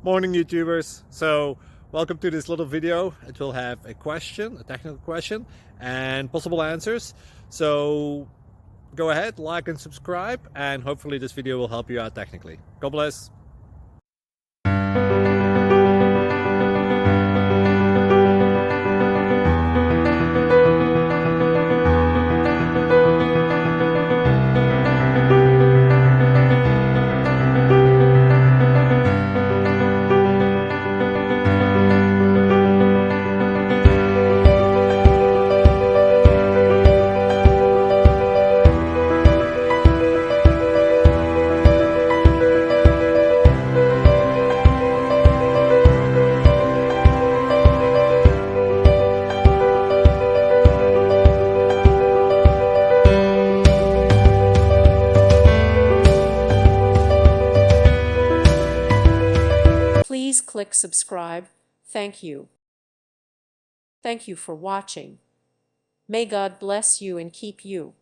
Morning YouTubers. So welcome to this little video. It will have a question, a technical question, and possible answers. So go ahead, like and subscribe, and hopefully this video will help you out technically. God bless. Please click subscribe. Thank you. Thank you for watching. May God bless you and keep you.